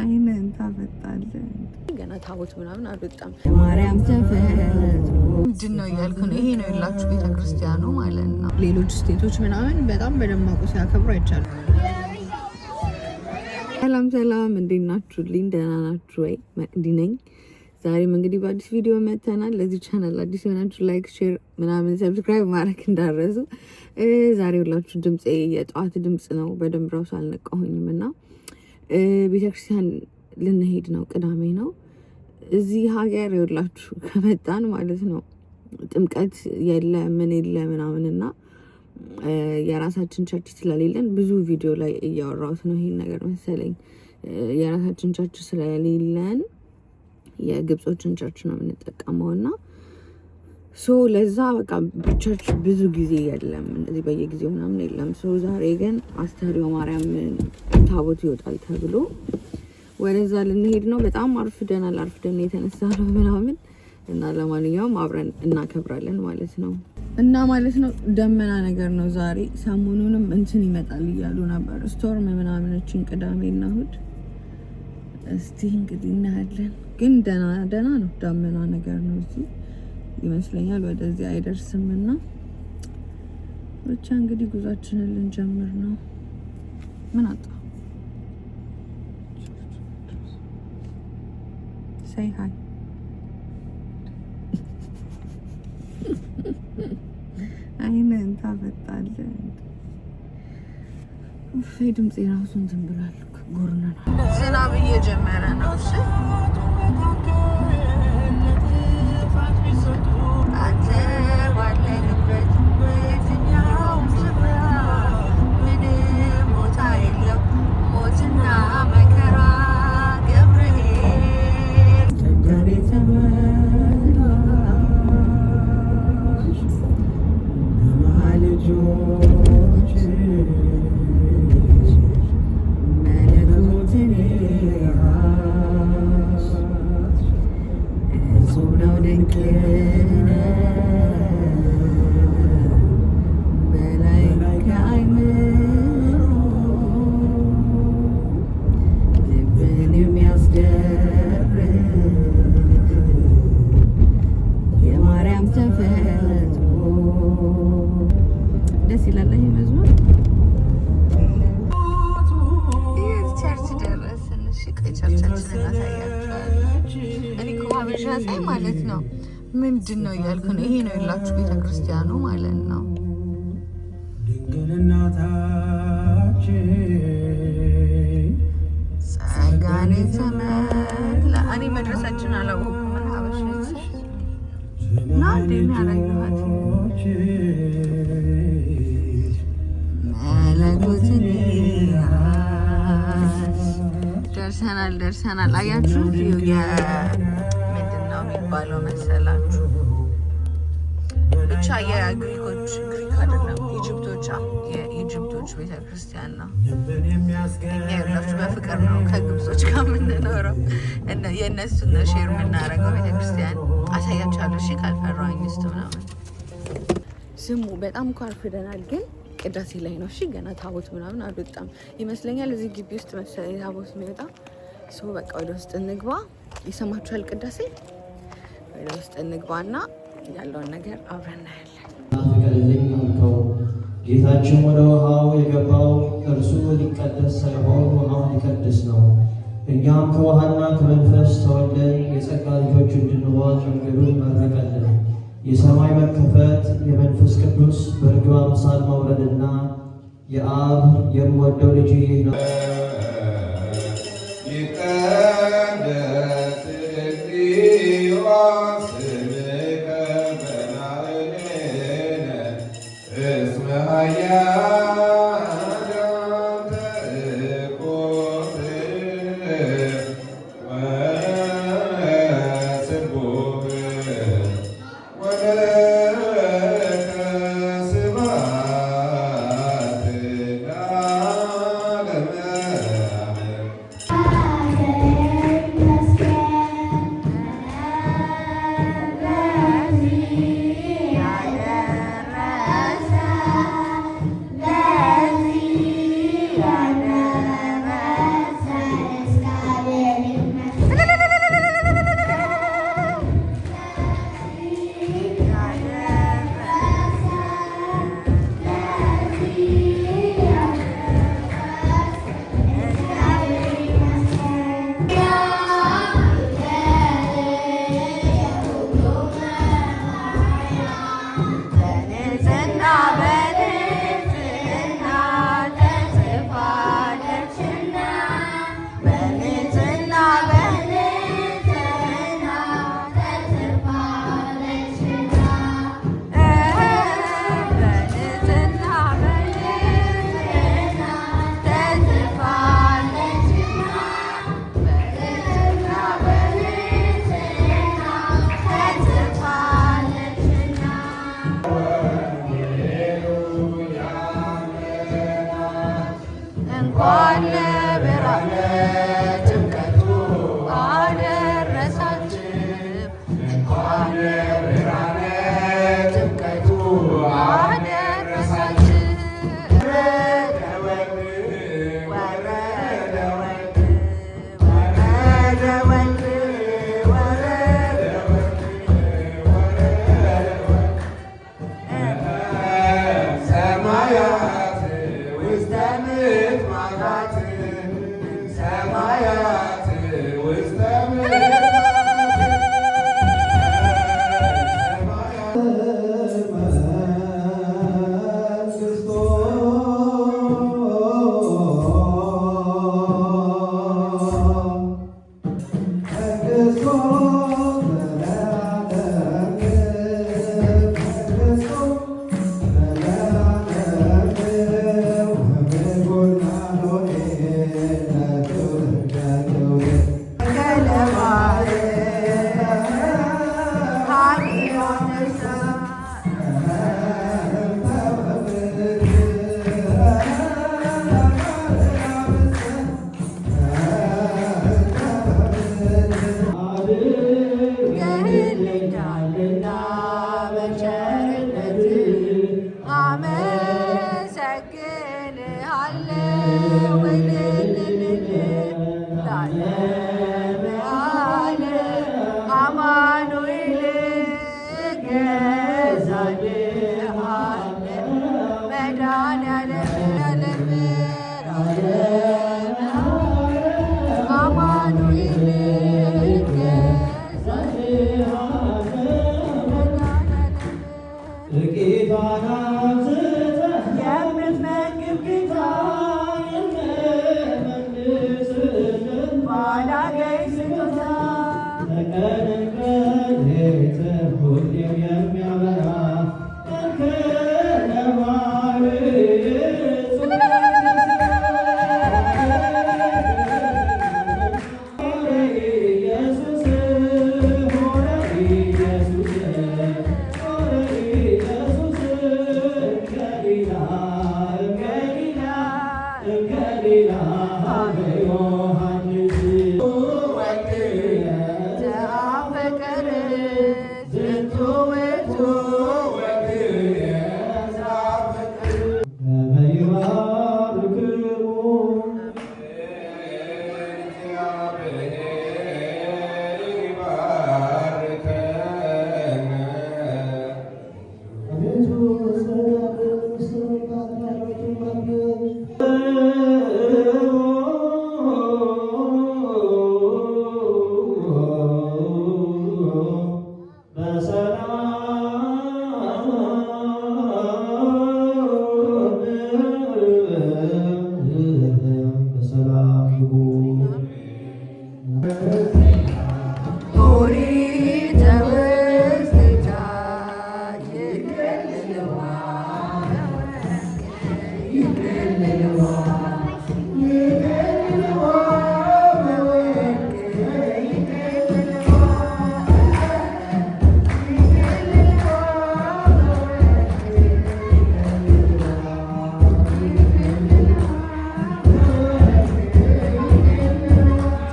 አይነን ታፈጣለህ ገና ታቦት ምናምን አልወጣም። ማርያም ተፈት ምንድን ነው እያልኩ ነው። ይሄ ነው የላችሁ ቤተክርስቲያኑ ማለት ነው። ሌሎች ስቴቶች ምናምን በጣም በደማቁ ሲያከብሩ አይቻልም። ሰላም ሰላም፣ እንዴት ናችሁልኝ? ደህና ናችሁ ወይ? መቅዲ ነኝ። ዛሬም እንግዲህ በአዲስ ቪዲዮ መተናል። ለዚህ ቻናል አዲስ የሆናችሁ ላይክ፣ ሼር ምናምን ሰብስክራይብ ማድረግ እንዳረሱ። ዛሬ ሁላችሁ ድምፄ የጠዋት ድምፅ ነው። በደንብ ራሱ አልነቃሁኝም እና ቤተክርስቲያን ልንሄድ ነው። ቅዳሜ ነው። እዚህ ሀገር የሁላችሁ ከመጣን ማለት ነው ጥምቀት የለ ምን የለ ምናምን እና የራሳችን ቸርች ስለሌለን ብዙ ቪዲዮ ላይ እያወራሁት ነው ይሄን ነገር መሰለኝ። የራሳችን ቸርች ስለሌለን የግብጾችን ቸርች ነው የምንጠቀመው እና ለዛ በቃ ቸርች ብዙ ጊዜ የለም፣ እንደዚህ በየጊዜው ምናምን የለም። ዛሬ ግን አስተርዮ ማርያም ታቦት ይወጣል ተብሎ ወደዛ ልንሄድ ነው። በጣም አርፍደን የተነሳ ነው ምናምን እና ለማንኛውም አብረን እናከብራለን ማለት ነው ደመና ነገር ነው ዛሬ። ሰሞኑንም እንትን ይመጣል እያሉ ነበር፣ ስቶርም ምናምኖችን ቅዳሜና እሑድ። እስቲ እንግዲህ እናያለን። ግን ደህና ነው፣ ደመና ነገር ነው እዚህ ይመስለኛል። ወደዚህ አይደርስም እና ብቻ እንግዲህ ጉዟችንን ልንጀምር ነው። ምን አጣ say hi አይነን ታፈጣለህ። ድምፄ ራሱ እንትን ብሏል። ጎርና ዝናብ እየጀመረ ነው። እሺ አንተ ባለህበት በየትኛው ስፍራ ምንም ቦታ የለም ሞትና መከራ ደስ ይላል። ይሄ መዝሙር ቸርች ደረስን። እሺ ቸርቻችንን እናሳያችኋለን። እኔ እኮ ሀበሻ ሳይ ማለት ነው ምንድን ነው እያልኩ ነው። ይሄ ነው የላችሁ ቤተክርስቲያኑ ማለት ነው። ድንግል እናታችን ጸጋን የተመላ እኔ መድረሳችን አላወኩም። ምን ሀበሻ እና እንዴት ያረጋት መለኮትን ደርሰናል። አያችሁ ምንድን ነው የሚባለው መሰላችሁ? ብቻ የግሪክ አይደለም የኢጅፕቶች ቤተክርስቲያን ነው። እኛ ያላችሁ በፍቅር ነው ከግብጾች ጋር የምንኖረው። የእነሱን ነው ሼር የምናደርገው ቤተክርስቲያን። አሳያችኋለሁ እሺ፣ ካልፈራሁኝ ውስጥ ምናምን ስሙ። በጣም እኮ አርፍደናል፣ ግን ቅዳሴ ላይ ነው። እሺ ገና ታቦት ምናምን አልወጣም ይመስለኛል። እዚህ ግቢ ውስጥ መሰለኝ ታቦት የሚወጣ በቃ ወደ ውስጥ እንግባ። ይሰማችኋል ቅዳሴ። ወደ ውስጥ እንግባና ያለውን ነገር አብረን እናያለን። ፍቀድልኝ አልከው ጌታችን ወደ ውሃው የገባው እርሱ ሊቀደስ ሳይሆን ውሃው ሊቀድስ ነው። እኛም ከውሃና ከመንፈስ ተወልደን የጸጋ ልጆች እንድንሆን መንገዱን መረቀልን። የሰማይ መከፈት፣ የመንፈስ ቅዱስ በርግብ አምሳል መውረድና የአብ የምወደው ልጅ ይህ ነው።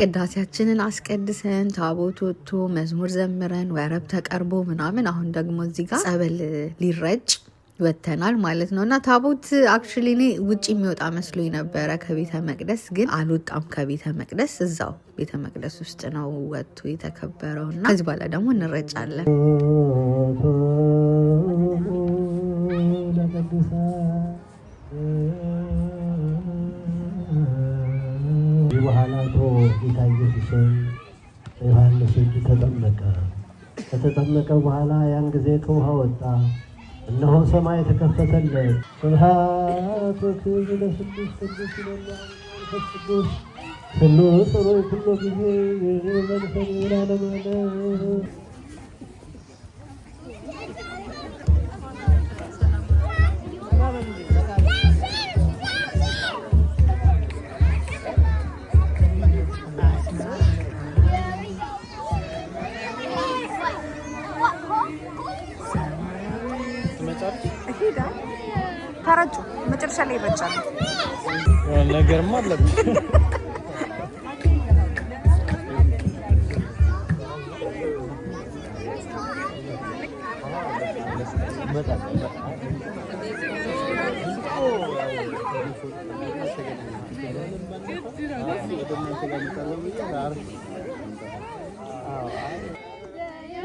ቅዳሴያችንን አስቀድሰን ታቦት ወጥቶ መዝሙር ዘምረን ወረብ ተቀርቦ ምናምን አሁን ደግሞ እዚህ ጋር ጸበል ሊረጭ ወተናል ማለት ነው። እና ታቦት አክቹሊ እኔ ውጪ የሚወጣ መስሎኝ ነበረ ከቤተ መቅደስ፣ ግን አልወጣም ከቤተ መቅደስ፣ እዛው ቤተ መቅደስ ውስጥ ነው ወጥቶ የተከበረው። እና ከዚህ በኋላ ደግሞ እንረጫለን። በኋላቶ ጌታ ኢየሱስን ዮሐንስ እጅ ተጠመቀ። ከተጠመቀ በኋላ ያን ጊዜ ከውሃ ወጣ፣ እነሆ ሰማይ ተከፈተለት። ስብሐት ወክብር ለስሉስ ቅዱስ ይለኛል መንፈስ ቅዱስ ስሉስ ሮይ ኩሎ ጊዜ መንፈስ ይላለ ታረጩ መጨረሻ ላይ ይረጫሉ። ነገርማ አለብኝ።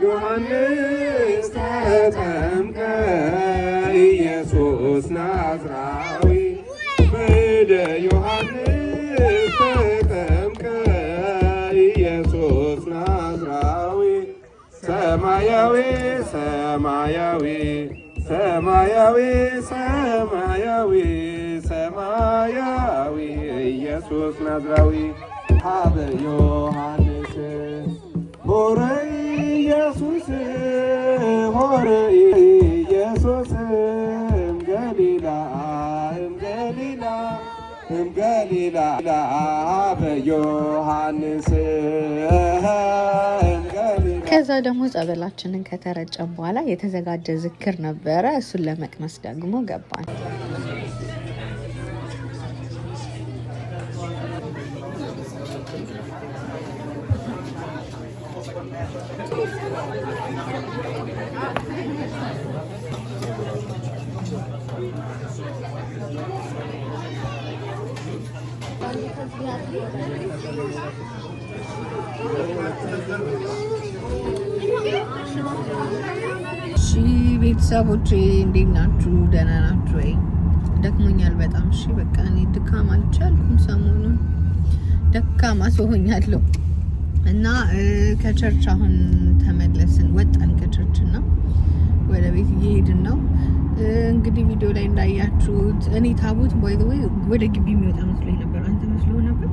ዮሐንስ ተጠምቀ ኢየሱስ ናዝራዊ በደ ዮሐንስ ተጠምቀ ኢየሱስ ናዝራዊ ሰማያዊ ሰማያዊ ሰማያዊ ሰማያዊ ሰማያዊ ኢየሱስ ናዝራዊ ሀበ ዮሐንስ ሆረ ኢየሱስ ሆረ ኢየሱስ እምገሊላ እምገሊላ እምገሊላ በዮሐንስ ከዛ ደግሞ ጸበላችንን ከተረጨን በኋላ የተዘጋጀ ዝክር ነበረ። እሱን ለመቅመስ ደግሞ ገባን። ቤተሰቦቼ እንዴት ናችሁ? ደህና ናችሁ ወይ? ደክሞኛል በጣም። እሺ በቃ እኔ ድካም አልቻልኩም። ሰሞኑን ደካማ ሰው ሆኛለሁ እና ከቸርች አሁን ተመለስን፣ ወጣን ከቸርች እና ወደ ቤት እየሄድን ነው። እንግዲህ ቪዲዮ ላይ እንዳያችሁት እኔ ታቦት ባይ ዘ ወይ ወደ ግቢ የሚወጣ መስሎኝ ነበር። አንተ መስሎ ነበር?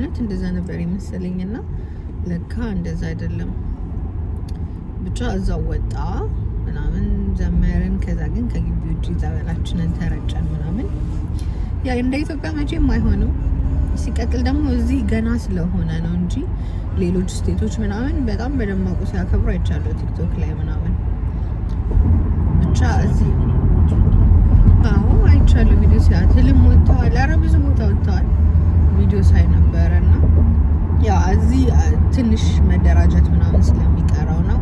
የእውነት እንደዛ ነበር ይመስለኝና ለካ እንደዛ አይደለም። ብቻ እዛው ወጣ ምናምን ዘመርን። ከዛ ግን ከግቢ ውጭ ጸበላችንን ተረጨን ምናምን። ያ እንደ ኢትዮጵያ መቼም አይሆንም። ሲቀጥል ደግሞ እዚህ ገና ስለሆነ ነው እንጂ ሌሎች ስቴቶች ምናምን በጣም በደማቁ ሲያከብሩ አይቻለሁ ቲክቶክ ላይ ምናምን። ብቻ እዚህ አይቻለሁ ቪዲዮ ሲያትልም ወጥተዋል። ኧረ ብዙ ቦታ ወጥተዋል ቪዲዮ ሳይ ነበረና ያ እዚህ ትንሽ መደራጀት ምናምን ስለሚቀረው ነው።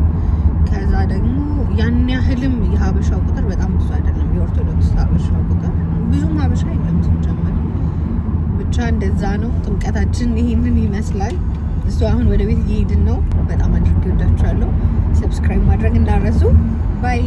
ከዛ ደግሞ ያን ያህልም የሀበሻው ቁጥር በጣም ብዙ አይደለም። የኦርቶዶክስ ሀበሻው ቁጥር ብዙም ሀበሻ የለም ሲጀመር። ብቻ እንደዛ ነው። ጥምቀታችን ይሄንን ይመስላል። እሱ አሁን ወደ ቤት እየሄድን ነው። በጣም አድርጌ ወዳችኋለሁ። ሰብስክራይብ ማድረግ እንዳረሱ ባይ